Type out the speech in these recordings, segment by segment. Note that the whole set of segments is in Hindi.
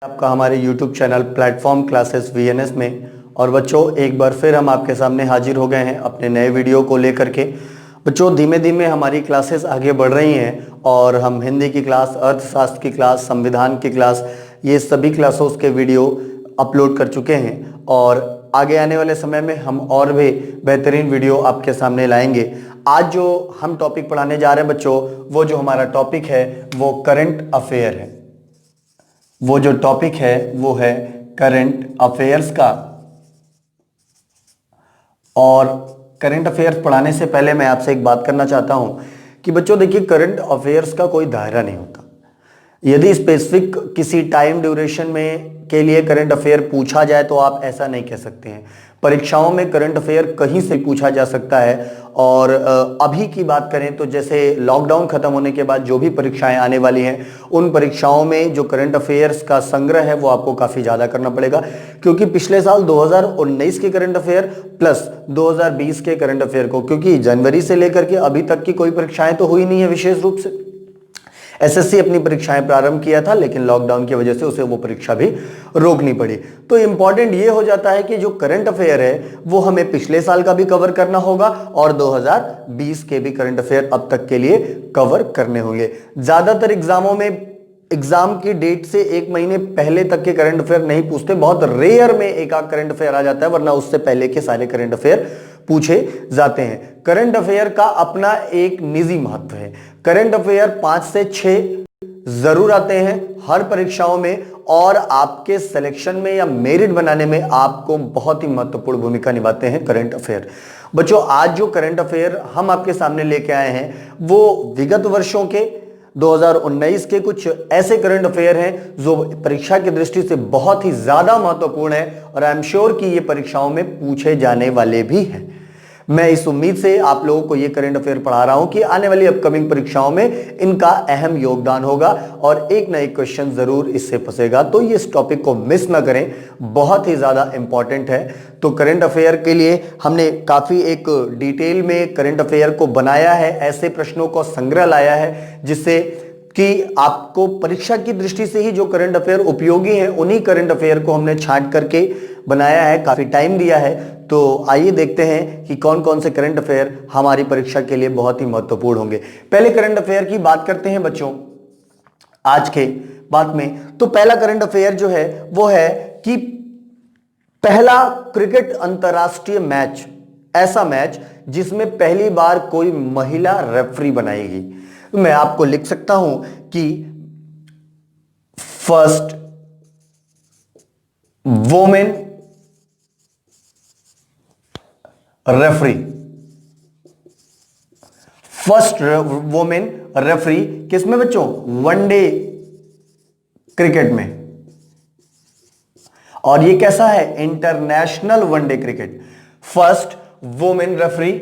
आपका हमारे YouTube channel platform classes VNS में। और बच्चों एक बार फिर हम आपके सामने हाजिर हो गए हैं अपने नए वीडियो को लेकर के। बच्चों धीमे धीमे हमारी क्लासेस आगे बढ़ रही हैं और हम हिंदी की क्लास, अर्थशास्त्र की क्लास, संविधान की क्लास, ये सभी क्लासों के वीडियो अपलोड कर चुके हैं और आगे आने वाले समय में हम और भी बेहतरीन वीडियो आपके सामने लाएंगे। आज जो हम टॉपिक पढ़ाने जा रहे हैं बच्चों, वो जो हमारा टॉपिक है वो करंट अफेयर है। वो जो टॉपिक है वो है करंट अफेयर्स का। और करंट अफेयर्स पढ़ाने से पहले मैं आपसे एक बात करना चाहता हूं कि बच्चों देखिए, करंट अफेयर्स का कोई दायरा नहीं होता। यदि स्पेसिफिक किसी टाइम ड्यूरेशन में के लिए करंट अफेयर पूछा जाए तो आप ऐसा नहीं कह सकते हैं। परीक्षाओं में करंट अफेयर कहीं से पूछा जा सकता है। और अभी की बात करें तो जैसे लॉकडाउन खत्म होने के बाद जो भी परीक्षाएं आने वाली हैं, उन परीक्षाओं में जो करंट अफेयर्स का संग्रह है वो आपको काफी ज्यादा करना पड़ेगा, क्योंकि पिछले साल 2019 के करंट अफेयर प्लस 2020 के करंट अफेयर को, क्योंकि जनवरी से लेकर के अभी तक की कोई परीक्षाएं तो हुई नहीं है। विशेष रूप से एसएससी अपनी परीक्षाएं प्रारंभ किया था, लेकिन लॉकडाउन की वजह से उसे वो परीक्षा भी रोकनी पड़ी। तो इंपॉर्टेंट ये हो जाता है कि जो करंट अफेयर है वो हमें पिछले साल का भी कवर करना होगा और 2020 के भी करंट अफेयर अब तक के लिए कवर करने होंगे। ज्यादातर एग्जामों में एग्जाम की डेट से एक महीने पहले तक के करंट अफेयर नहीं पूछते, बहुत रेयर में एक आध करंट अफेयर आ जाता है, वरना उससे पहले के सारे करंट अफेयर पूछे जाते हैं। करंट अफेयर का अपना एक निजी महत्व है। करंट अफेयर 5 से 6 जरूर आते हैं हर परीक्षाओं में, और आपके सिलेक्शन में या मेरिट बनाने में आपको बहुत ही महत्वपूर्ण भूमिका निभाते हैं करंट अफेयर। बच्चों आज जो करंट अफेयर हम आपके सामने लेके आए हैं वो विगत वर्षों के 2019 के कुछ ऐसे करंट अफेयर हैं जो परीक्षा की दृष्टि से बहुत ही ज्यादा महत्वपूर्ण है और आई एम श्योर कि ये परीक्षाओं में पूछे जाने वाले भी हैं। मैं इस उम्मीद से आप लोगों को ये करंट अफेयर पढ़ा रहा हूं कि आने वाली अपकमिंग परीक्षाओं में इनका अहम योगदान होगा और एक ना एक क्वेश्चन जरूर इससे फंसेगा। तो ये इस टॉपिक को मिस ना करें, बहुत ही ज्यादा इंपॉर्टेंट है। तो करंट अफेयर के लिए हमने काफी एक डिटेल में करंट अफेयर को बनाया है, ऐसे प्रश्नों को संग्रह लाया है जिससे कि आपको परीक्षा की दृष्टि से ही जो करंट अफेयर उपयोगी हैं उन्हीं करंट अफेयर को हमने छांट करके बनाया है। काफी टाइम दिया है, तो आइए देखते हैं कि कौन कौन से करंट अफेयर हमारी परीक्षा के लिए बहुत ही महत्वपूर्ण होंगे। पहले करंट अफेयर की बात करते हैं बच्चों आज के बात में। तो पहला करंट अफेयर जो है वो है कि पहला क्रिकेट अंतरराष्ट्रीय मैच, ऐसा मैच जिसमें पहली बार कोई महिला रेफरी बनाएगी। मैं आपको लिख सकता हूं कि first women referee, first women referee किसमें बच्चों? वनडे क्रिकेट में। और ये कैसा है? International one day cricket. First women referee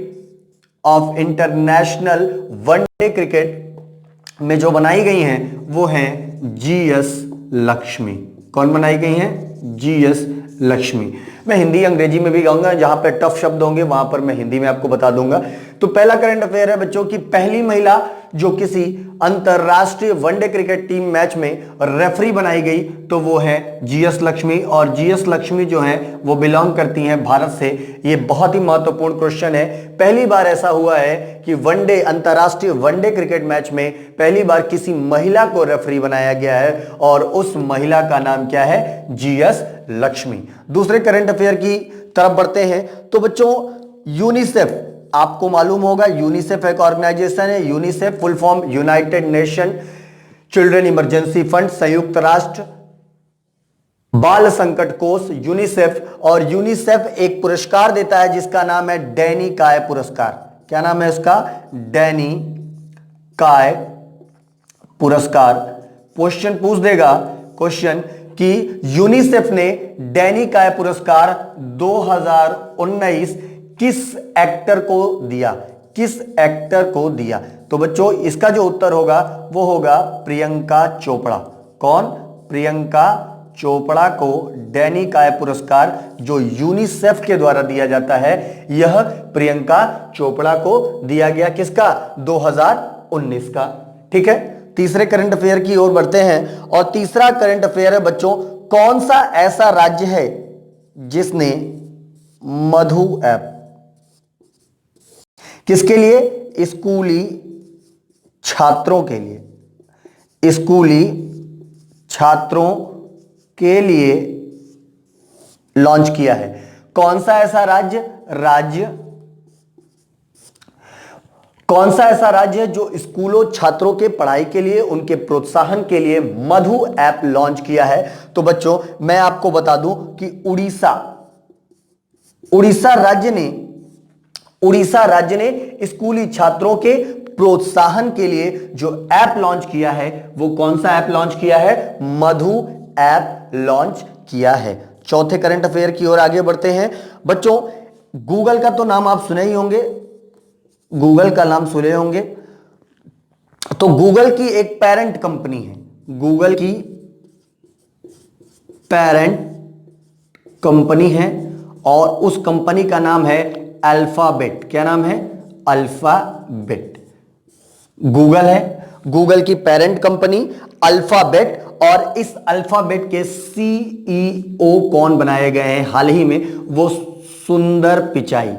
of international one day cricket में जो बनाई गई हैं वो हैं जीएस लक्ष्मी। कौन बनाई गई हैं? जीएस लक्ष्मी। मैं हिंदी अंग्रेजी में भी गाऊंगा, जहां पे टफ शब्द होंगे वहां पर मैं हिंदी में आपको बता दूंगा। तो पहला करंट अफेयर है बच्चों की पहली महिला जो किसी अंतरराष्ट्रीय वनडे क्रिकेट टीम मैच में रेफरी बनाई गई तो वो है जीएस लक्ष्मी। और जीएस लक्ष्मी जो है वो बिलोंग करती हैं भारत से। ये बहुत ही महत्वपूर्ण क्वेश्चन है। पहली बार ऐसा हुआ है कि वनडे, अंतरराष्ट्रीय वनडे क्रिकेट मैच में पहली बार किसी महिला को रेफरी बनाया गया है और उस महिला का नाम क्या है? जीएस लक्ष्मी। दूसरे करंट अफेयर की तरफ बढ़ते हैं। तो बच्चों यूनिसेफ, आपको मालूम होगा यूनिसेफ एक ऑर्गेनाइजेशन है। UNICEF full form United nation children emergency fund, संयुक्त राष्ट्र बाल संकट कोष यूनिसेफ। और यूनिसेफ एक पुरस्कार देता है जिसका नाम है डैनी काय पुरस्कार। क्या नाम है इसका? डैनी काय पुरस्कार। क्वेश्चन पूछ देगा क्वेश्चन कि यूनिसेफ ने डैनी काय पुरस्कार 2019 किस एक्टर को दिया? किस एक्टर को दिया? तो बच्चों इसका जो उत्तर होगा वो होगा प्रियंका चोपड़ा। कौन? प्रियंका चोपड़ा को डैनी काय पुरस्कार जो यूनिसेफ के द्वारा दिया जाता है, यह प्रियंका चोपड़ा को दिया गया। किसका? 2019 का। ठीक है। तीसरे करंट अफेयर की ओर बढ़ते हैं और तीसरा करंट अफेयर है बच्चों, कौन सा ऐसा राज्य है जिसने मधु ऐप किसके लिए? स्कूली छात्रों के लिए, स्कूली छात्रों के लिए लॉन्च किया है। कौन सा ऐसा राज्य कौन सा ऐसा राज्य है जो स्कूलों छात्रों के पढ़ाई के लिए, उनके प्रोत्साहन के लिए मधु ऐप लॉन्च किया है? तो बच्चों मैं आपको बता दूं कि उड़ीसा राज्य ने स्कूली छात्रों के प्रोत्साहन के लिए जो ऐप लॉन्च किया है, वो कौन सा ऐप लॉन्च किया है? मधु ऐप लॉन्च किया है। चौथे करंट अफेयर की ओर आगे बढ़ते हैं बच्चों। गूगल का तो नाम आप सुने ही होंगे, गूगल का नाम सुने होंगे। तो गूगल की एक पेरेंट कंपनी है, गूगल की पेरेंट कंपनी है और उस कंपनी का नाम है अल्फाबेट। क्या नाम है? अल्फाबेट। गूगल है, गूगल की पेरेंट कंपनी अल्फाबेट, और इस अल्फाबेट के सीईओ कौन बनाए गए हैं हाल ही में? वो सुंदर पिचाई।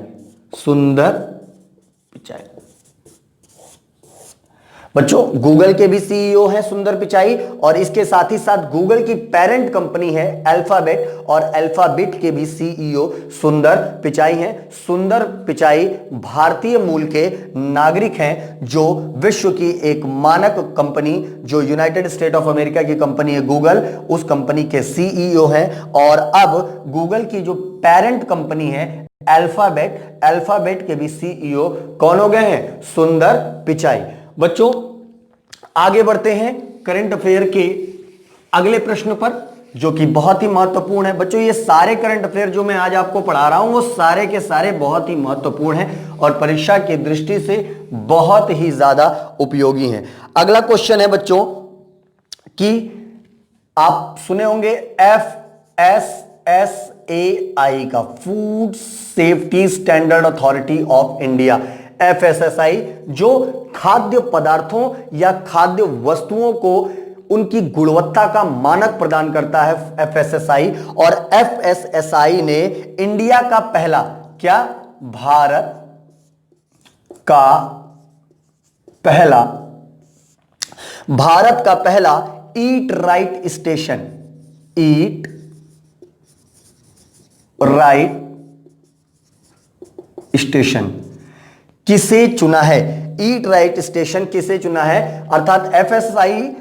बच्चों गूगल के भी सीईओ हैं सुंदर पिचाई, और इसके साथ ही साथ गूगल की पेरेंट कंपनी है अल्फाबेट, और अल्फाबेट के भी सीईओ सुंदर पिचाई हैं। सुंदर पिचाई भारतीय मूल के नागरिक हैं जो विश्व की एक मानक कंपनी, जो यूनाइटेड स्टेट ऑफ अमेरिका की कंपनी है गूगल, उस कंपनी के सीईओ हैं। और अब गूगल की जो पेरेंट कंपनी है अल्फाबेट के भी सीईओ कौन हो गए हैं? सुंदर पिचाई। बच्चों आगे बढ़ते हैं करंट अफेयर के अगले प्रश्न पर, जो कि बहुत ही महत्वपूर्ण है। बच्चों ये सारे करंट अफेयर जो मैं आज आपको पढ़ा रहा हूं वो सारे के सारे बहुत ही महत्वपूर्ण हैं और परीक्षा की दृष्टि से बहुत ही ज्यादा उपयोगी हैं। अगला क्वेश्चन है बच्चों कि आप सुने होंगे FSSAI का, food safety standard authority of India. FSSAI जो खाद्य पदार्थों या खाद्य वस्तुओं को उनकी गुणवत्ता का मानक प्रदान करता है FSSAI, और FSSAI ने इंडिया का पहला, क्या? भारत का पहला ईट राइट स्टेशन किसे चुना है? ईट राइट स्टेशन किसे चुना है? अर्थात FSSAI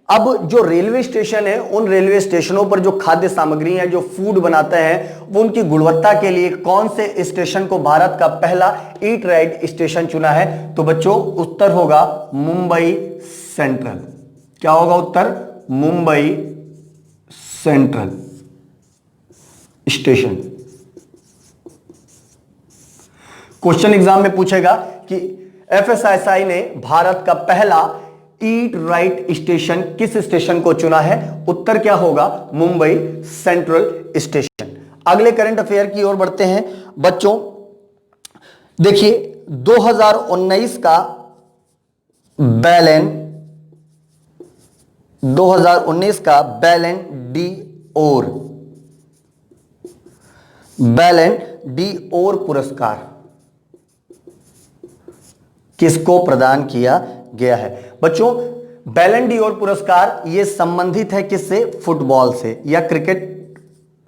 अब जो रेलवे स्टेशन है, उन रेलवे स्टेशनों पर जो खाद्य सामग्री है, जो फूड बनाते हैं, वो उनकी गुणवत्ता के लिए कौन से स्टेशन को भारत का पहला ईट राइट स्टेशन चुना है? तो बच्चों उत्तर होगा मुंबई सेंट्रल। क्या होगा उत्तर? Mumbai central station. Question exam में पूछेगा कि FSSAI ने भारत का पहला ईट राइट स्टेशन किस स्टेशन को चुना है? उत्तर क्या होगा? Mumbai central station. अगले करंट अफेयर की ओर बढ़ते हैं बच्चों। देखिए 2019 का बैलन डी ओर पुरस्कार किसको प्रदान किया गया है? बच्चों बैलन डी ओर पुरस्कार ये संबंधित है किससे? फुटबॉल से या क्रिकेट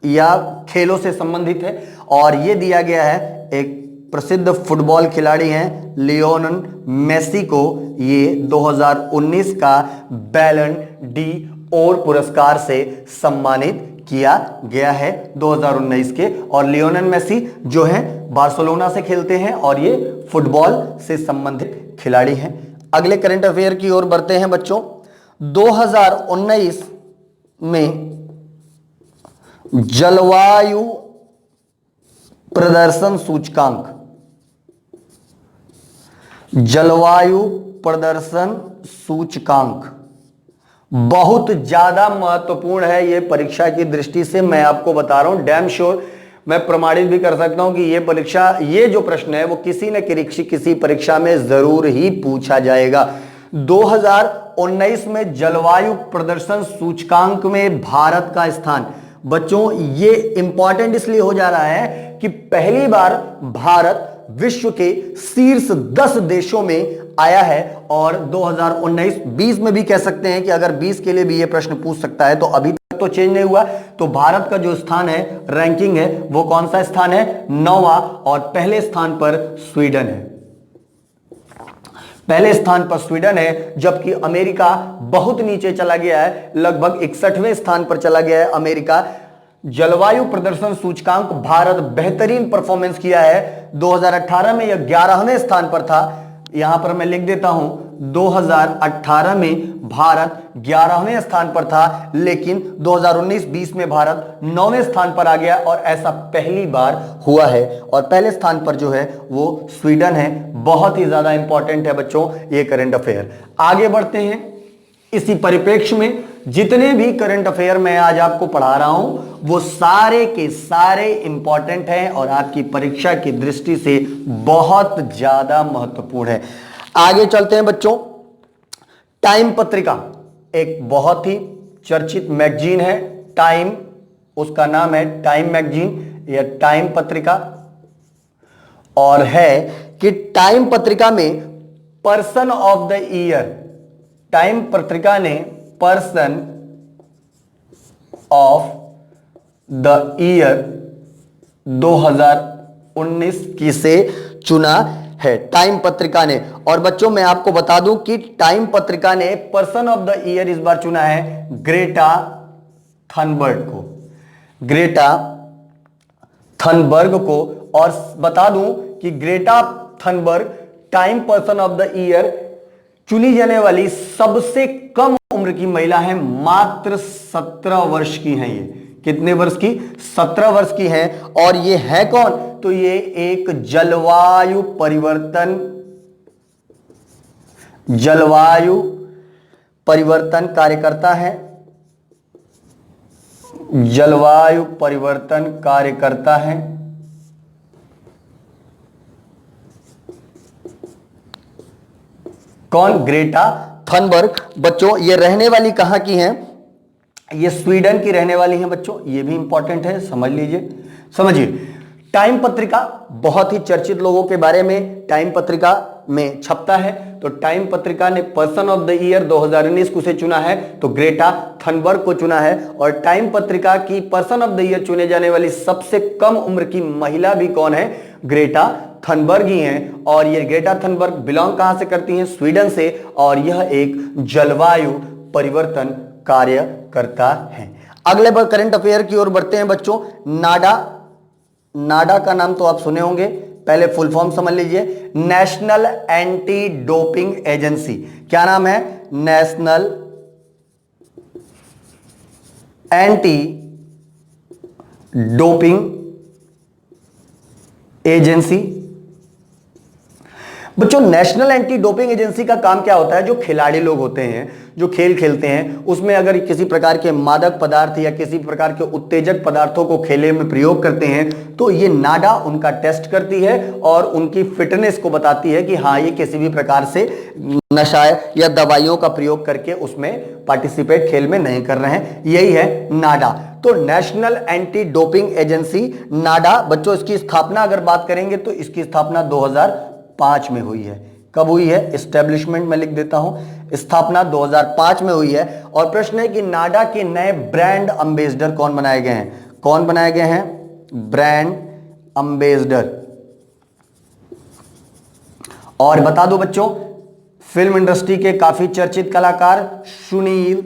या खेलों से संबंधित है, और ये दिया गया है एक प्रसिद्ध फुटबॉल खिलाड़ी हैं लियोनेल मेसी को। ये 2019 का बैलन डी ओर पुरस्कार से सम्मानित किया गया है 2019 के, और लियोनेल मेसी जो है बार्सिलोना से खेलते हैं और ये फुटबॉल से संबंधित खिलाड़ी हैं। अगले करंट अफेयर की ओर बढ़ते हैं बच्चों। 2019 में जलवायु प्रदर्शन सूचकांक बहुत ज्यादा महत्वपूर्ण है ये परीक्षा की दृष्टि से। मैं आपको बता रहा हूं, डैम श्योर मैं प्रमाणित भी कर सकता हूं कि ये जो प्रश्न है वो किसी न किसी परीक्षा में जरूर ही पूछा जाएगा। 2019 में जलवायु प्रदर्शन सूचकांक में भारत का स्थान। बच्चों ये इंपॉर्टेंट इसलिए हो जा रहा है कि पहली बार भारत विश्व के शीर्ष 10 देशों में आया है, और 2019-20 में भी कह सकते हैं कि अगर 20 के लिए भी ये प्रश्न पूछ सकता है, तो अभी तक तो चेंज नहीं हुआ। तो भारत का जो स्थान है, रैंकिंग है, वो कौन सा स्थान है? 9वां, और पहले स्थान पर स्वीडन है। पहले स्थान पर स्वीडन है, जबकि अमेरिका बहुत नीचे चला गया है, लगभग 61वें स्थान पर चला गया है अमेरिका। जलवायु प्रदर्शन सूचकांक भारत बेहतरीन परफॉर्मेंस किया है। 2018 में यह 11वें स्थान पर था। यहां पर मैं लिख देता हूं, 2018 में भारत 11वें स्थान पर था, लेकिन 2019-20 में भारत 9वें स्थान पर आ गया, और ऐसा पहली बार हुआ है। और पहले स्थान पर जो है वो स्वीडन है। बहुत ही ज्यादा इंपॉर्टेंट है बच्चों ये करंट अफेयर। आगे बढ़ते हैं। इसी परिप्रेक्ष्य में जितने भी करंट अफेयर मैं आज आपको पढ़ा रहा हूं वो सारे के सारे इंपॉर्टेंट हैं और आपकी परीक्षा की दृष्टि से बहुत ज्यादा महत्वपूर्ण है। आगे चलते हैं बच्चों। टाइम पत्रिका एक बहुत ही चर्चित मैगजीन है। टाइम, उसका नाम है टाइम मैगजीन या टाइम पत्रिका, और है कि टाइम पत्रिका में person of the year, time पत्रिका ने पर्सन ऑफ द ईयर 2019 की से चुना है टाइम पत्रिका ने। और बच्चों मैं आपको बता दूं कि टाइम पत्रिका ने पर्सन ऑफ द ईयर इस बार चुना है ग्रेटा थनबर्ग को, ग्रेटा थनबर्ग को। और बता दूं कि Greta Thunberg time person of the year चुनी जाने वाली सबसे कम उम्र की महिला है। मात्र 17 वर्ष की हैं ये। कितने वर्ष की? 17 वर्ष की हैं। और ये है कौन? तो ये एक जलवायु परिवर्तन कार्यकर्ता है। जलवायु परिवर्तन कार्यकर्ता है। कौन? Greta Thunberg. बच्चों ये रहने वाली कहां की हैं? ये स्वीडन की रहने वाली हैं बच्चों। ये भी इंपॉर्टेंट है, समझ लीजिए। समझिए, टाइम पत्रिका बहुत ही चर्चित लोगों के बारे में टाइम पत्रिका में छपता है। तो टाइम पत्रिका ने पर्सन ऑफ द ईयर 2019 को से चुना है, तो ग्रेटा थनबर्ग को चुना है। और टाइम पत्रिका की पर्सन ऑफ द ईयर चुने जाने वाली सबसे कम उम्र की महिला भी कौन है? ग्रेटा थनबर्ग ही हैं। और ये ग्रेटा थनबर्ग बिलोंग कहां से करती हैं? स्वीडन से। और यह एक जलवायु परिवर्तन कार्य करता है। अगले करंट अफेयर की ओर बढ़ते हैं बच्चों। नाडा, नाडा का नाम तो आप सुने होंगे, पहले फुल फॉर्म समझ लीजिए। National anti doping agency. क्या नाम है? National anti doping agency. बच्चों नेशनल एंटी डोपिंग एजेंसी का काम क्या होता है? जो खिलाड़ी लोग होते हैं, जो खेल खेलते हैं, उसमें अगर किसी प्रकार के मादक पदार्थ या किसी प्रकार के उत्तेजक पदार्थों को खेले में प्रयोग करते हैं, तो ये नाडा उनका टेस्ट करती है और उनकी फिटनेस को बताती है कि हाँ ये किसी भी प्रकार से नशा या दवाइयों का प्रयोग करके उसमें पार्टिसिपेट खेल में नहीं कर रहे हैं। यही है नाडा। तो नेशनल एंटी डोपिंग एजेंसी नाडा। बच्चों इसकी स्थापना अगर बात करेंगे तो इसकी स्थापना 2005 में हुई है। कब हुई है? एस्टेब्लिशमेंट में लिख देता हूं, स्थापना 2005 में हुई है। और प्रश्न है कि नाडा के नए ब्रांड एम्बेसडर कौन बनाए गए हैं? कौन बनाए गए हैं? Brand ambassador. और बता दो बच्चों, फिल्म इंडस्ट्री के काफी चर्चित कलाकार सुनील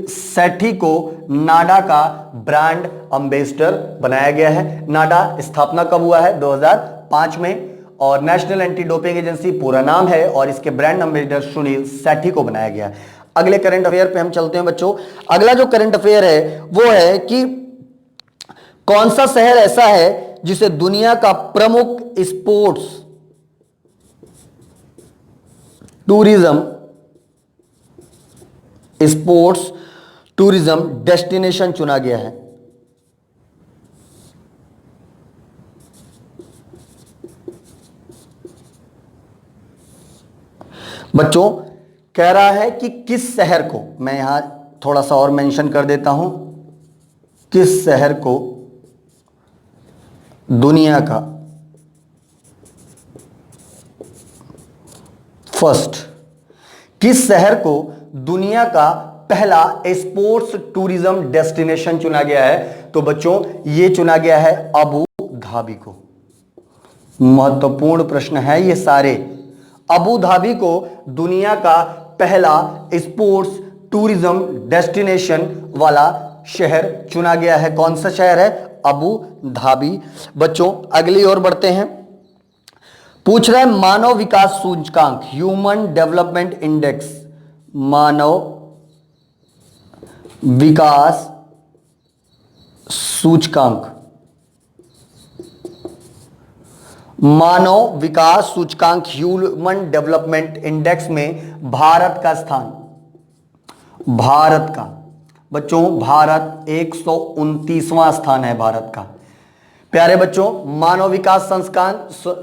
शेट्टी को नाडा का ब्रांड एम्बेसडर बनाया गया है। नाडा स्थापना कब हुआ है? 2005 में। और नेशनल एंटी डोपिंग एजेंसी पूरा नाम है और इसके ब्रांड एम्बेसडर सुनील शेट्टी को बनाया गया है। अगले करंट अफेयर पे हम चलते हैं बच्चों। अगला जो करंट अफेयर है वो है कि कौन सा शहर ऐसा है जिसे दुनिया का प्रमुख स्पोर्ट्स टूरिज्म डेस्टिनेशन चुना गया है? बच्चों कह रहा है कि किस शहर को, मैं यहां थोड़ा सा और मेंशन कर देता हूं, किस शहर को दुनिया का फर्स्ट, किस शहर को दुनिया का पहला स्पोर्ट्स टूरिज्म डेस्टिनेशन चुना गया है? तो बच्चों ये चुना गया है अबू धाबी को। महत्वपूर्ण प्रश्न है ये सारे। अबू धाबी को दुनिया का पहला स्पोर्ट्स टूरिज्म डेस्टिनेशन वाला शहर चुना गया है। कौन सा शहर है? Abu Dhabi. बच्चों अगली ओर बढ़ते हैं। पूछ रहा है मानव विकास सूचकांक, ह्यूमन डेवलपमेंट इंडेक्स, मानव विकास सूचकांक, मानव विकास सूचकांक ह्यूमन डेवलपमेंट इंडेक्स में भारत का स्थान, भारत का बच्चों भारत 129वां स्थान है भारत का। प्यारे बच्चों मानव विकास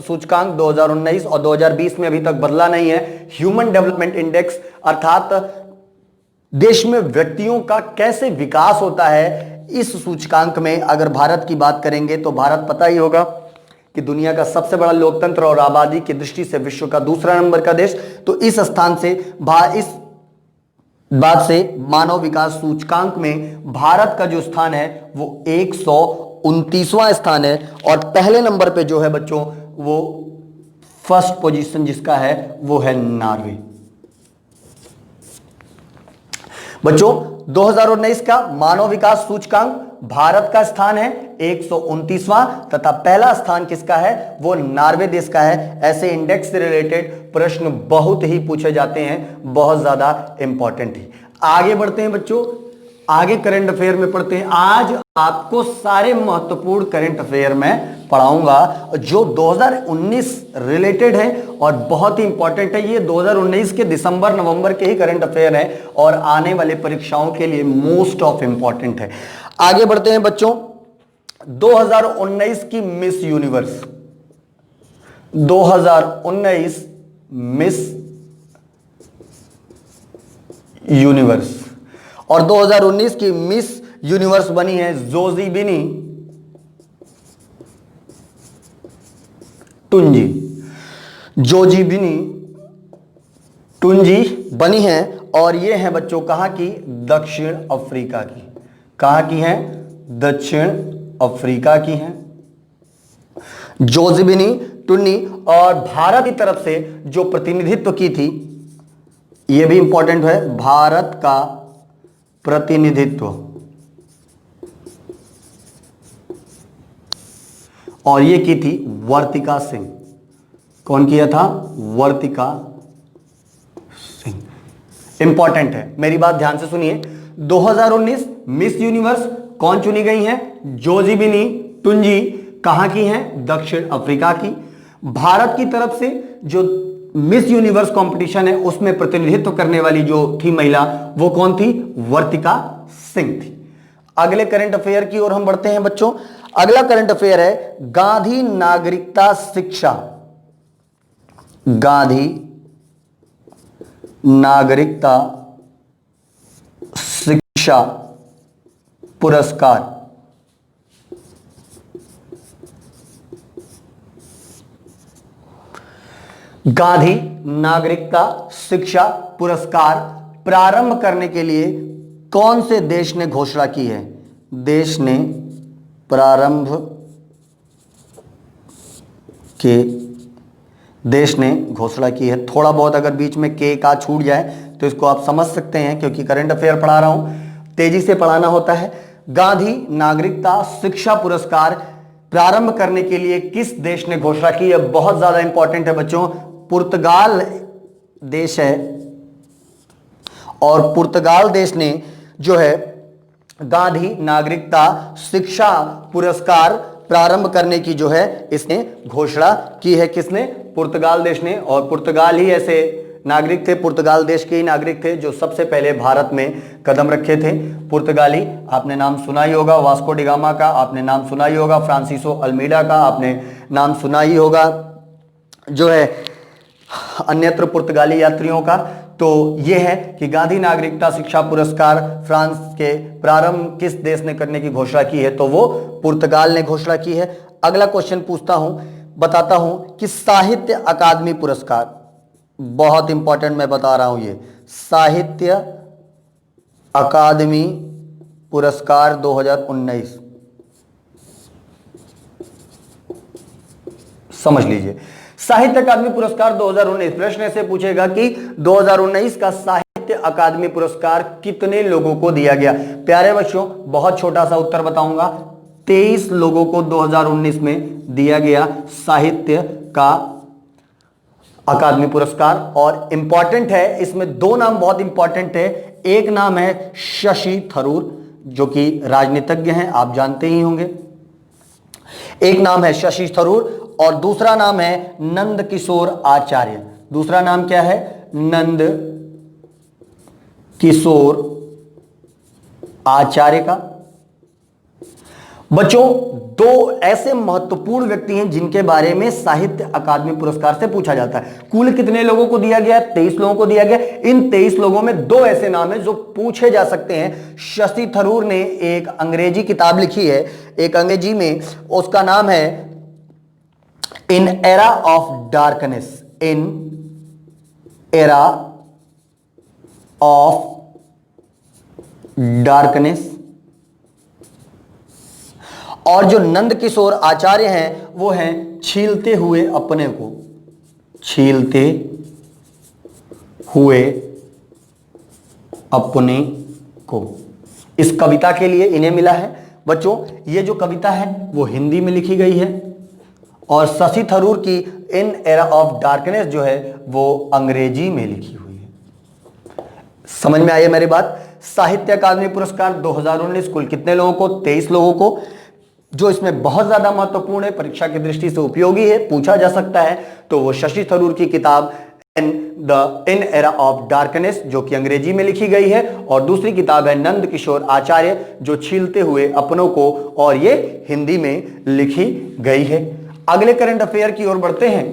सूचकांक 2019 और 2020 में अभी तक बदला नहीं है। ह्यूमन डेवलपमेंट इंडेक्स अर्थात देश में व्यक्तियों का कैसे विकास होता है, इस सूचकांक में अगर भारत की बात करेंगे तो भारत पता ही होगा कि दुनिया का सबसे बड़ा लोकतंत्र और आबादी की दृष्टि से विश्व का दूसरा नंबर का देश। तो इस स्थान से इस बात से मानव विकास सूचकांक में भारत का जो स्थान है वो 129वां स्थान है और पहले नंबर पे जो है बच्चों वो फर्स्ट पोजीशन जिसका है वो है नॉर्वे। बच्चों 2019 का मानव विकास सूचकांक भारत का स्थान है 129वां तथा पहला स्थान किसका है? वो नॉर्वे देश का है। ऐसे इंडेक्स से रिलेटेड प्रश्न बहुत ही पूछे जाते हैं, बहुत ज्यादा इंपॉर्टेंट है। आगे बढ़ते हैं बच्चों, आगे करंट अफेयर में पढ़ते हैं। आज आपको सारे महत्वपूर्ण करंट अफेयर में पढ़ाऊंगा जो 2019 रिलेटेड है और बहुत ही इंपॉर्टेंट है। ये 2019 के दिसंबर नवंबर के ही करंट अफेयर है और आने वाले परीक्षाओं के लिए मोस्ट ऑफ इंपॉर्टेंट है। आगे बढ़ते हैं बच्चों, 2019 की मिस यूनिवर्स, 2019 मिस यूनिवर्स और 2019 की मिस यूनिवर्स बनी है जोजीबिनी टुंजी। जोजीबिनी टुंजी बनी है और ये है बच्चों कहां की? दक्षिण अफ्रीका की। कहां की है? दक्षिण अफ्रीका की है जोजीबिनी टुन्नी। और भारत की तरफ से जो प्रतिनिधित्व की थी, यह भी इंपॉर्टेंट है, भारत का प्रतिनिधित्व और ये की थी वर्तिका सिंह। कौन किया था? वर्तिका सिंह। इंपॉर्टेंट है, मेरी बात ध्यान से सुनिए। 2019 मिस यूनिवर्स कौन चुनी गई हैं? जोजीबिनी टुंजी। कहां की हैं? दक्षिण अफ्रीका की। भारत की तरफ से जो मिस यूनिवर्स कंपटीशन है उसमें प्रतिनिधित्व करने वाली जो थी महिला वो कौन थी? वर्तिका सिंह थी। अगले करंट अफेयर की ओर हम बढ़ते हैं बच्चों। अगला करंट अफेयर है गांधी नागरिकता शिक्षा, गांधी नागरिकता शिक्षा पुरस्कार। गांधी नागरिकता शिक्षा पुरस्कार प्रारंभ करने के लिए कौन से देश ने घोषणा की है? देश ने प्रारंभ के देश ने घोषणा की है। थोड़ा बहुत अगर बीच में के का छूट जाए तो इसको आप समझ सकते हैं क्योंकि करंट अफेयर पढ़ा रहा हूं, तेजी से पढ़ाना होता है। गांधी नागरिकता शिक्षा पुरस्कार प्रारंभ करने के लिए किस देश ने घोषणा की है? बहुत ज्यादा इंपॉर्टेंट है बच्चों। पुर्तगाल देश है और पुर्तगाल देश ने जो है गांधी नागरिकता शिक्षा पुरस्कार प्रारंभ करने की जो है इसने घोषणा की है। किसने? पुर्तगाल देश ने। और पुर्तगाल ही ऐसे नागरिक थे, पुर्तगाल देश के ही नागरिक थे जो सबसे पहले भारत में कदम रखे थे। पुर्तगाली आपने नाम सुना ही होगा, वास्को डिगामा का आपने नाम सुना ही होगा, फ्रांसिसो अल्मीडा का आपने नाम सुना ही होगा। जो है अन्यत्र पुर्तगाली यात्रियों का। तो यह है कि गांधी नागरिकता शिक्षा पुरस्कार फ्रांस के प्रारंभ किस देश ने करने की घोषणा की है, तो वो पुर्तगाल ने घोषणा की है। अगला क्वेश्चन पूछता हूं, बताता हूं कि साहित्य अकादमी पुरस्कार, बहुत इंपॉर्टेंट मैं बता रहा हूं, ये साहित्य अकादमी पुरस्कार 2019 समझ लीजिए। साहित्य अकादमी पुरस्कार 2019, प्रश्न ऐसे पूछेगा कि 2019 का साहित्य अकादमी पुरस्कार कितने लोगों को दिया गया। प्यारे बच्चों, बहुत छोटा सा उत्तर बताऊंगा, 23 लोगों को 2019 में दिया गया साहित्य का अकादमी पुरस्कार। और इंपॉर्टेंट है, इसमें दो नाम बहुत इंपॉर्टेंट है। एक नाम है शशि थरूर, जो कि राजनीतिज्ञ हैं, आप जानते ही होंगे। एक नाम है शशि थरूर और दूसरा नाम है नंद किशोर आचार्य। दूसरा नाम क्या है? नंद किशोर आचार्य का। बच्चों, दो ऐसे महत्वपूर्ण व्यक्ति हैं जिनके बारे में साहित्य अकादमी पुरस्कार से पूछा जाता है। कुल कितने लोगों को दिया गया? 23 लोगों को दिया गया। इन 23 लोगों में दो ऐसे नाम हैं जो पूछे जा सकते हैं। शशि थरूर ने एक अंग्रेजी किताब लिखी है, एक अंग्रेजी में, उसका नाम है in era of darkness. In era of darkness. और जो नंद किशोर आचार्य हैं वो हैं छीलते हुए अपने को। छीलते हुए अपने को, इस कविता के लिए इन्हें मिला है। बच्चों, ये जो कविता है वो हिंदी में लिखी गई है और शशि थरूर की इन एरा ऑफ डार्कनेस जो है वो अंग्रेजी में लिखी हुई है। समझ में आई है मेरी बात? साहित्य अकादमी पुरस्कार 2019 कुल कितने लोगों को? 23 लोगों को। जो इसमें बहुत ज्यादा महत्वपूर्ण है, परीक्षा की दृष्टि से उपयोगी है, पूछा जा सकता है, तो वो शशि थरूर की किताब इन एरा ऑफ डार्कनेस, जो कि अंग्रेजी में लिखी गई है, और दूसरी किताब है नंद किशोर आचार्य, जो छीलते हुए अपनों को, और ये हिंदी में लिखी गई है। अगले करंट अफेयर की ओर बढ़ते हैं।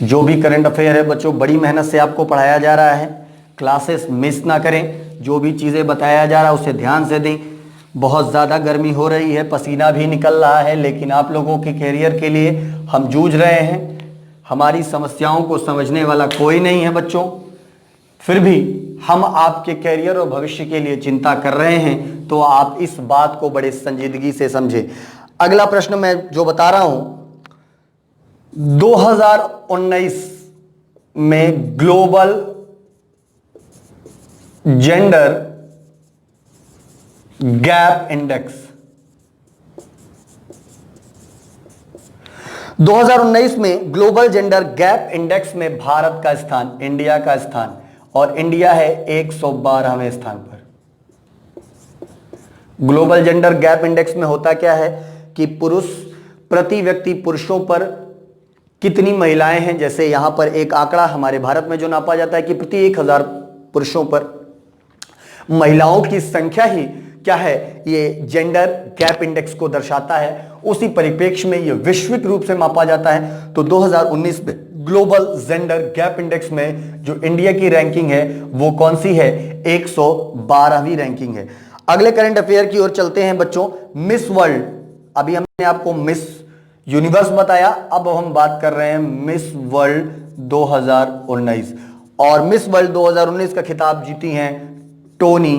जो भी करंट अफेयर है बच्चों, बड़ी मेहनत से आपको पढ़ाया जा रहा है, क्लासेस मिस ना करें। जो भी चीज़ें बताया जा रहा है उसे ध्यान से दें। बहुत ज़्यादा गर्मी हो रही है, पसीना भी निकल रहा है, लेकिन आप लोगों के कैरियर के लिए हम जूझ रहे हैं। हमारी समस्याओं को समझने वाला कोई नहीं है बच्चों, फिर भी हम आपके कैरियर और भविष्य के लिए चिंता कर रहे हैं, तो आप इस बात को बड़े संजीदगी से समझें। अगला प्रश्न मैं जो बता रहा हूं, 2019 में ग्लोबल जेंडर गैप इंडेक्स, 2019 में ग्लोबल जेंडर गैप इंडेक्स में भारत का स्थान, इंडिया का स्थान, और इंडिया है 112वें स्थान पर। ग्लोबल जेंडर गैप इंडेक्स में होता क्या है कि पुरुष प्रति व्यक्ति पुरुषों पर कितनी महिलाएं हैं। जैसे यहां पर एक आंकड़ा हमारे भारत में जो नापा जाता है कि प्रति 1000 पुरुषों पर महिलाओं की संख्या ही क्या है, ये जेंडर गैप इंडेक्स को दर्शाता है। उसी परिप्रेक्ष्य में ये वैश्विक रूप से मापा जाता है। तो 2019 में ग्लोबल जेंडर गैप इंडेक्स में जो इंडिया की रैंकिंग है वो कौन सी है? 112वीं रैंकिंग है। अगले करंट अफेयर की ओर चलते हैं बच्चों। मिस वर्ल्ड, अभी हमने आपको मिस यूनिवर्स बताया, अब हम बात कर रहे हैं मिस वर्ल्ड 2019। और मिस वर्ल्ड 2019 का खिताब जीती हैं Tony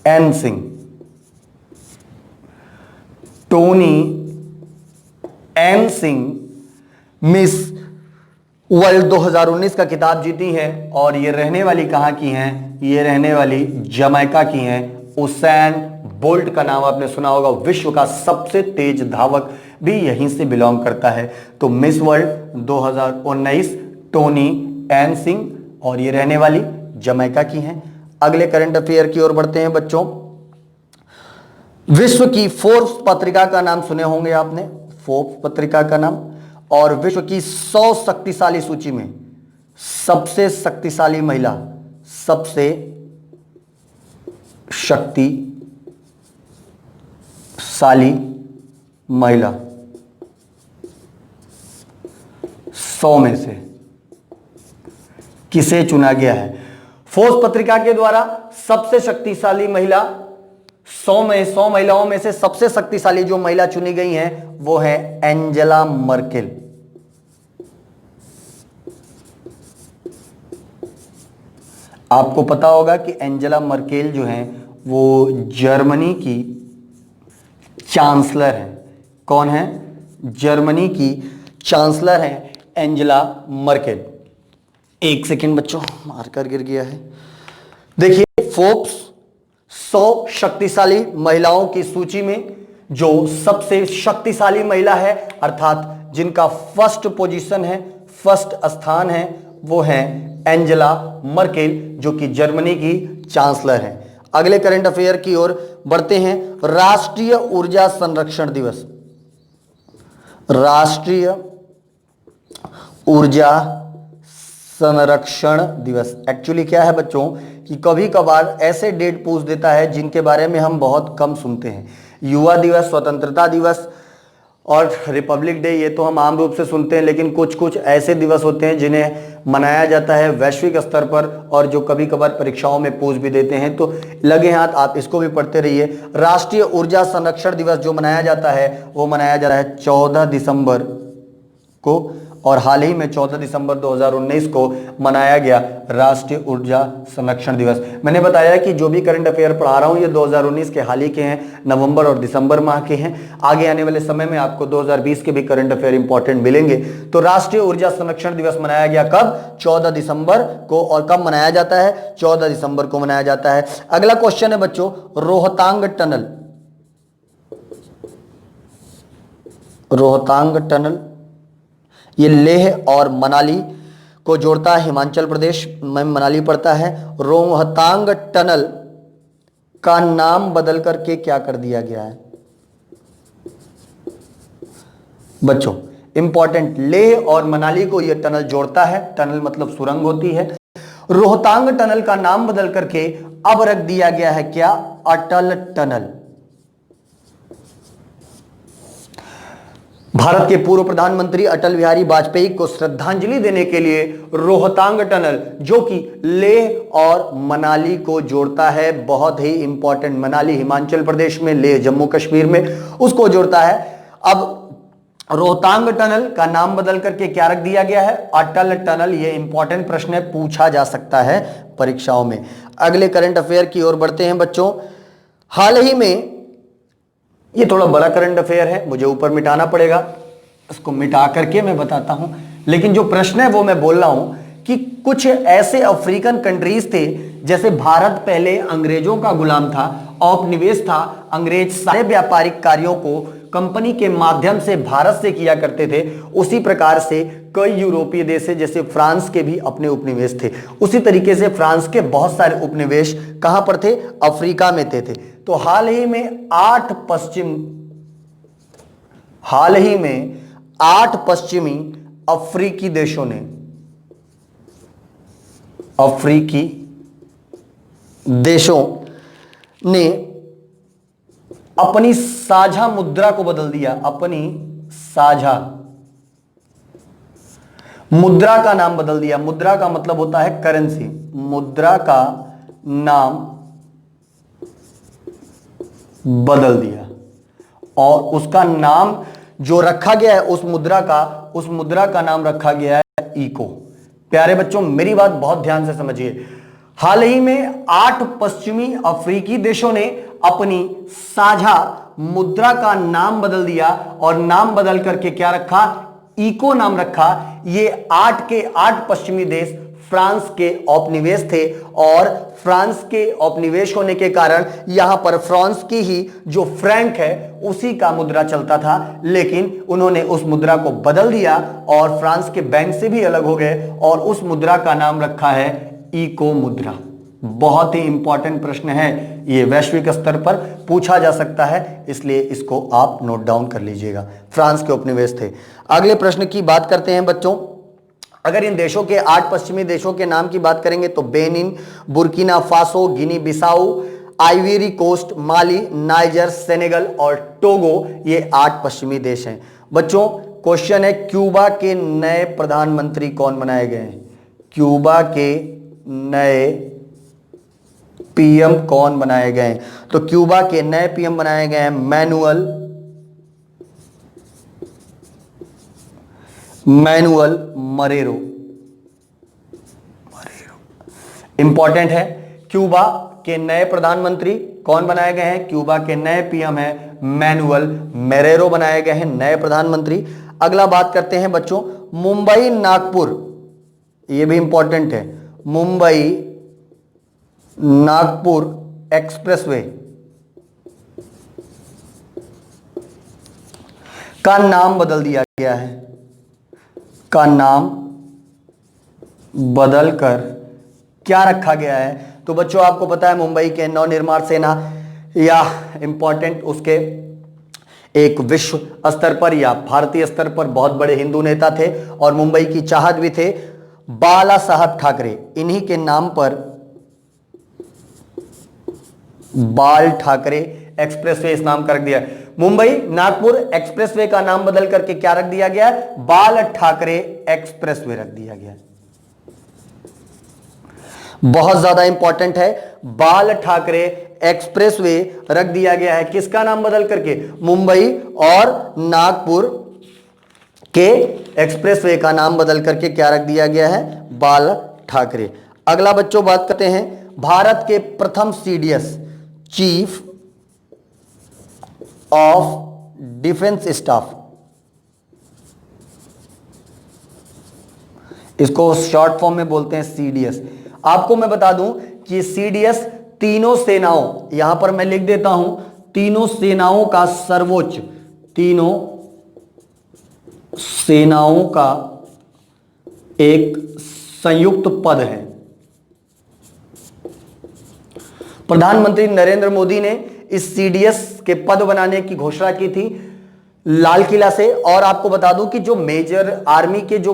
N Singh. Tony N Singh miss world 2019 का खिताब जीती हैं, और ये रहने वाली कहां की हैं? ये रहने वाली जमैका की हैं। उसैन बोल्ट का नाम आपने सुना होगा, विश्व का सबसे तेज धावक भी यहीं से बिलोंग करता है। तो miss world 2019 Tony N Singh, और ये रहने वाली जमैका की हैं। अगले करंट अफेयर की ओर बढ़ते हैं बच्चों। विश्व की फोर्ब्स पत्रिका का नाम सुने होंगे आपने, फोर्ब्स पत्रिका का नाम, और विश्व की 100 शक्तिशाली सूची में सबसे शक्तिशाली महिला, सबसे साली महिला 100 में से किसे चुना गया है? फोर्ब्स पत्रिका के द्वारा सबसे शक्तिशाली महिला 100 महिलाओं में से सबसे शक्तिशाली जो महिला चुनी गई हैं वो है एंजेला मर्केल। आपको पता होगा कि एंजेला मर्केल जो है वो जर्मनी की चांसलर है। कौन है? जर्मनी की चांसलर है एंजेला मर्केल। एक सेकेंड बच्चों, मार्कर गिर गया है। देखिए, फोर्ब्स 100 शक्तिशाली महिलाओं की सूची में जो सबसे शक्तिशाली महिला है, अर्थात जिनका फर्स्ट पोजीशन है, फर्स्ट स्थान है, वो है एंजेला मर्केल, जो कि जर्मनी की चांसलर है। अगले करंट अफेयर की ओर बढ़ते हैं। राष्ट्रीय ऊर्जा संरक्षण दिवस। राष्ट्रीय ऊर्जा संरक्षण दिवस एक्चुअली क्या है बच्चों कि कभी कभार ऐसे डेट पूछ देता है जिनके बारे में हम बहुत कम सुनते हैं। युवा दिवस, स्वतंत्रता दिवस और रिपब्लिक डे, ये तो हम आम रूप से सुनते हैं, लेकिन कुछ कुछ ऐसे दिवस होते हैं जिन्हें मनाया जाता है वैश्विक स्तर पर और जो कभी कभार परीक्षाओं में पूछ भी देते हैं। तो लगे हाथ आप इसको भी पढ़ते रहिए। राष्ट्रीय ऊर्जा संरक्षण दिवस जो मनाया जाता है वो मनाया जा रहा है 14 दिसंबर को, और हाल ही में 14 दिसंबर 2019 को मनाया गया राष्ट्रीय ऊर्जा संरक्षण दिवस। मैंने बताया कि जो भी करंट अफेयर पढ़ा रहा हूं ये 2019 के हाल ही के हैं, नवंबर और दिसंबर माह के हैं। आगे आने वाले समय में आपको 2020 के भी करंट अफेयर इंपॉर्टेंट मिलेंगे। तो राष्ट्रीय ऊर्जा संरक्षण दिवस मनाया गया कब? 14 दिसंबर को। और कब मनाया जाता है? 14 दिसंबर को मनाया जाता है। अगला क्वेश्चन है बच्चों, रोहतांग टनल। रोहतांग टनल ये लेह और मनाली को जोड़ता है, हिमाचल प्रदेश में मनाली पड़ता है। रोहतांग टनल का नाम बदल करके क्या कर दिया गया है बच्चों? इंपॉर्टेंट, लेह और मनाली को यह टनल जोड़ता है। टनल मतलब सुरंग होती है। रोहतांग टनल का नाम बदल करके अब रख दिया गया है क्या? अटल टनल। भारत के पूर्व प्रधानमंत्री अटल बिहारी वाजपेयी को श्रद्धांजलि देने के लिए रोहतांग टनल, जो कि लेह और मनाली को जोड़ता है, बहुत ही इंपॉर्टेंट, मनाली हिमाचल प्रदेश में, लेह जम्मू कश्मीर में, उसको जोड़ता है। अब रोहतांग टनल का नाम बदल करके क्या रख दिया गया है? अटल टनल। यह इंपॉर्टेंट प्रश्न है, पूछा जा सकता है परीक्षाओं में। अगले करंट अफेयर की ओर बढ़ते हैं बच्चों। हाल ही में, ये थोड़ा बड़ा करंट अफेयर है, मुझे ऊपर मिटाना पड़ेगा, इसको मिटा करके मैं बताता हूं, लेकिन जो प्रश्न है वो मैं बोल रहा हूं कि कुछ ऐसे अफ्रीकन कंट्रीज थे, जैसे भारत पहले अंग्रेजों का गुलाम था, औपनिवेश था, अंग्रेज सारे व्यापारिक कार्यों को कंपनी के माध्यम से भारत से किया करते थे। उसी प्रकार से कई यूरोपीय देश है, जैसे फ्रांस के भी अपने उपनिवेश थे। उसी तरीके से फ्रांस के बहुत सारे उपनिवेश कहां पर थे? अफ्रीका में थे। तो हाल ही में 8 पश्चिमी अफ्रीकी देशों ने अपनी साझा मुद्रा को बदल दिया। अपनी साझा मुद्रा का नाम बदल दिया। मुद्रा का मतलब होता है करेंसी। मुद्रा का नाम बदल दिया और उसका नाम जो रखा गया है उस मुद्रा का नाम रखा गया है इको। प्यारे बच्चों, मेरी बात बहुत ध्यान से समझिए। हाल ही में 8 पश्चिमी अफ्रीकी देशों ने अपनी साझा मुद्रा का नाम बदल दिया और नाम बदल करके क्या रखा? इको नाम रखा। ये 8 के 8 पश्चिमी देश फ्रांस के औपनिवेश थे और फ्रांस के औपनिवेश होने के कारण यहां पर फ्रांस की ही जो फ्रैंक है उसी का मुद्रा चलता था, लेकिन उन्होंने उस मुद्रा को बदल दिया और फ्रांस के बैंक से भी अलग हो गए और उस मुद्रा का नाम रखा है इको मुद्रा। बहुत ही इंपॉर्टेंट प्रश्न है, यह वैश्विक स्तर पर पूछा जा सकता है, इसलिए इसको आप नोट डाउन कर लीजिएगा। फ्रांस के उपनिवेश थे। अगले प्रश्न की बात करते हैं बच्चों। अगर इन देशों के 8 पश्चिमी देशों के नाम की बात करेंगे तो बेनिन, बुर्किना फासो, गिनी बिसाऊ, आइवरी कोस्ट, माली, नाइजर, सेनेगल और टोगो, ये 8 पश्चिमी देश हैं। बच्चों क्वेश्चन है, क्यूबा के नए प्रधानमंत्री कौन बनाए गए हैं? क्यूबा के नए पीएम कौन बनाए गए हैं? तो क्यूबा के नए पीएम बनाए गए हैं मैनुअल मरेरो। इंपॉर्टेंट है, क्यूबा के नए प्रधानमंत्री कौन बनाए गए हैं? क्यूबा के नए पीएम है मैनुअल मरेरो बनाए गए हैं नए प्रधानमंत्री। अगला बात करते हैं बच्चों, मुंबई नागपुर, यह भी इंपॉर्टेंट है, मुंबई नागपुर एक्सप्रेसवे का नाम बदल दिया गया है, का नाम बदलकर क्या रखा गया है? तो बच्चों आपको पता है मुंबई के नवनिर्माण सेना या इंपॉर्टेंट उसके एक विश्व स्तर पर या भारतीय स्तर पर बहुत बड़े हिंदू नेता थे और मुंबई की चाहत भी थे, बाला साहब ठाकरे। इन्हीं के नाम पर बाल ठाकरे एक्सप्रेसवे इस नाम का रख दिया। मुंबई नागपुर एक्सप्रेसवे का नाम बदल करके क्या रख दिया गया? बाल ठाकरे एक्सप्रेसवे रख दिया गया। बहुत ज्यादा इंपॉर्टेंट है, बाल ठाकरे एक्सप्रेसवे रख दिया गया है। किसका नाम बदल करके? मुंबई और नागपुर के एक्सप्रेसवे का नाम बदल करके क्या रख दिया गया है? बाल ठाकरे। अगला बच्चों बात करते हैं, भारत के प्रथम CDS chief of defence staff, इसको शॉर्ट फॉर्म में बोलते हैं सीडीएस। आपको मैं बता दूं कि सीडीएस तीनों सेनाओं, यहां पर मैं लिख देता हूं, तीनों सेनाओं का सर्वोच्च, तीनों सेनाओं का एक संयुक्त पद है। प्रधानमंत्री नरेंद्र मोदी ने इस सीडीएस के पद बनाने की घोषणा की थी लाल किला से। और आपको बता दूं कि जो मेजर आर्मी के जो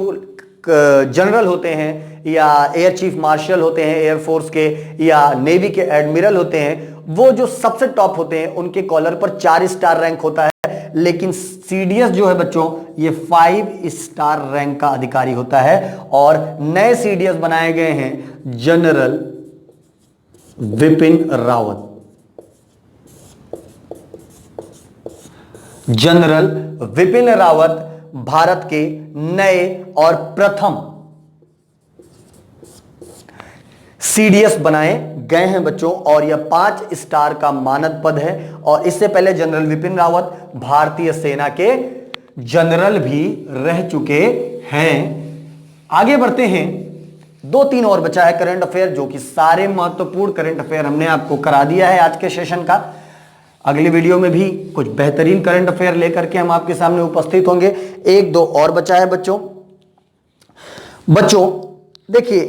जनरल होते हैं या एयर चीफ मार्शल होते हैं एयरफोर्स के या नेवी के एडमिरल होते हैं, वो जो सबसे टॉप होते हैं उनके कॉलर पर 4 स्टार रैंक होता है। लेकिन सीडीएस जो है बच्चों ये 5 स्टार रैंक का अधिकारी होता है। और नए सीडीएस बनाए गए हैं जनरल विपिन रावत, जनरल विपिन रावत भारत के नए और प्रथम सीडीएस बनाए गए हैं बच्चों। और यह 5 स्टार का मानद पद है। और इससे पहले जनरल विपिन रावत भारतीय सेना के जनरल भी रह चुके हैं। आगे बढ़ते हैं, 2-3 और बचा है करंट अफेयर, जो कि सारे महत्वपूर्ण करंट अफेयर हमने आपको करा दिया है आज के सेशन का। अगली वीडियो में भी कुछ बेहतरीन करंट अफेयर लेकर के हम आपके सामने उपस्थित होंगे। 1-2 और बचा है बच्चों देखिए,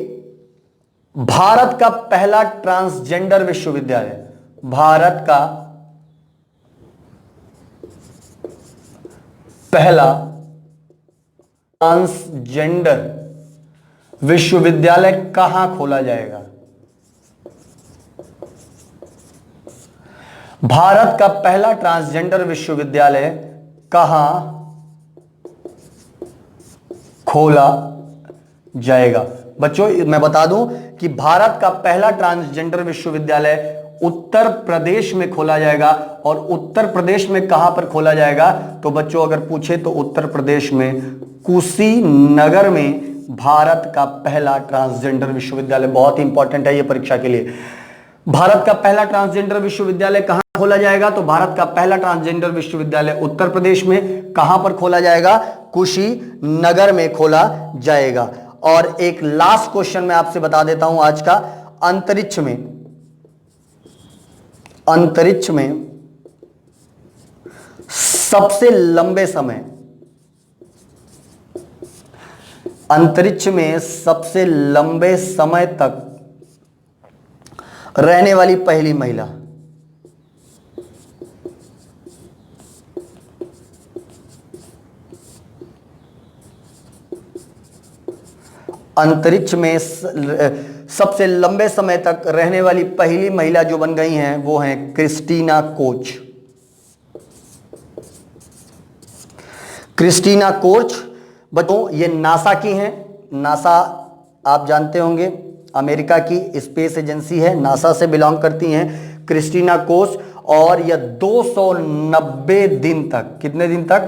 भारत का पहला ट्रांसजेंडर विश्वविद्यालय, भारत का पहला ट्रांसजेंडर विश्वविद्यालय कहां खोला जाएगा? भारत का पहला ट्रांसजेंडर विश्वविद्यालय कहां खोला जाएगा? बच्चों मैं बता दूं कि भारत का पहला ट्रांसजेंडर विश्वविद्यालय उत्तर प्रदेश में खोला जाएगा। और उत्तर प्रदेश में कहां पर खोला जाएगा? तो बच्चों अगर पूछे तो उत्तर प्रदेश में कुशीनगर में भारत का पहला ट्रांसजेंडर विश्वविद्यालय, बहुत इंपॉर्टेंट है यह परीक्षा के लिए। भारत का पहला ट्रांसजेंडर विश्वविद्यालय कहां खोला जाएगा? तो भारत का पहला ट्रांसजेंडर विश्वविद्यालय उत्तर प्रदेश में कहां पर खोला जाएगा? कुशीनगर में खोला जाएगा। और एक लास्ट क्वेश्चन मैं आपसे बता देता हूं आज का, अंतरिक्ष में सबसे लंबे समय, अंतरिक्ष में सबसे लंबे समय तक रहने वाली पहली महिला, अंतरिक्ष में सबसे लंबे समय तक रहने वाली पहली महिला जो बन गई हैं वो हैं क्रिस्टीना कोच। क्रिस्टीना कोच बच्चों ये नासा की हैं। नासा आप जानते होंगे अमेरिका की स्पेस एजेंसी है, नासा से बिलोंग करती हैं क्रिस्टीना कोच। और यह 290 दिन तक, कितने दिन तक?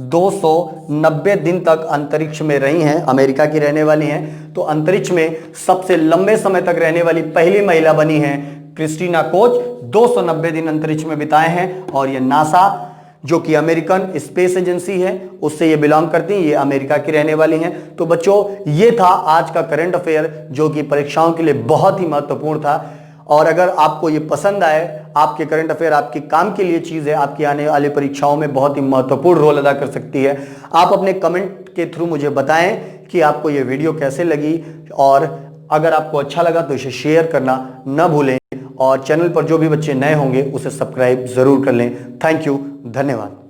290 दिन तक अंतरिक्ष में रही हैं, अमेरिका की रहने वाली हैं। तो अंतरिक्ष में सबसे लंबे समय तक रहने वाली पहली महिला बनी हैं क्रिस्टीना कोच। 290 दिन अंतरिक्ष में बिताए हैं और ये नासा जो कि अमेरिकन स्पेस एजेंसी है उससे ये बिलोंग करती हैं, ये अमेरिका की रहने वाली हैं। तो बच्चों ये था आज का करंट अफेयर जो कि परीक्षाओं के लिए बहुत ही महत्वपूर्ण था। और अगर आपको ये पसंद आए, आपके करंट अफेयर आपके काम के लिए चीज है, आपकी आने वाली परीक्षाओं में बहुत ही महत्वपूर्ण रोल अदा कर सकती है, आप अपने कमेंट के थ्रू मुझे बताएं कि आपको ये वीडियो कैसे लगी। और अगर आपको अच्छा लगा तो इसे शेयर करना न भूलें और चैनल पर जो भी बच्चे नए होंगे उसे सब्सक्राइब जरूर कर लें। थैंक यू, धन्यवाद।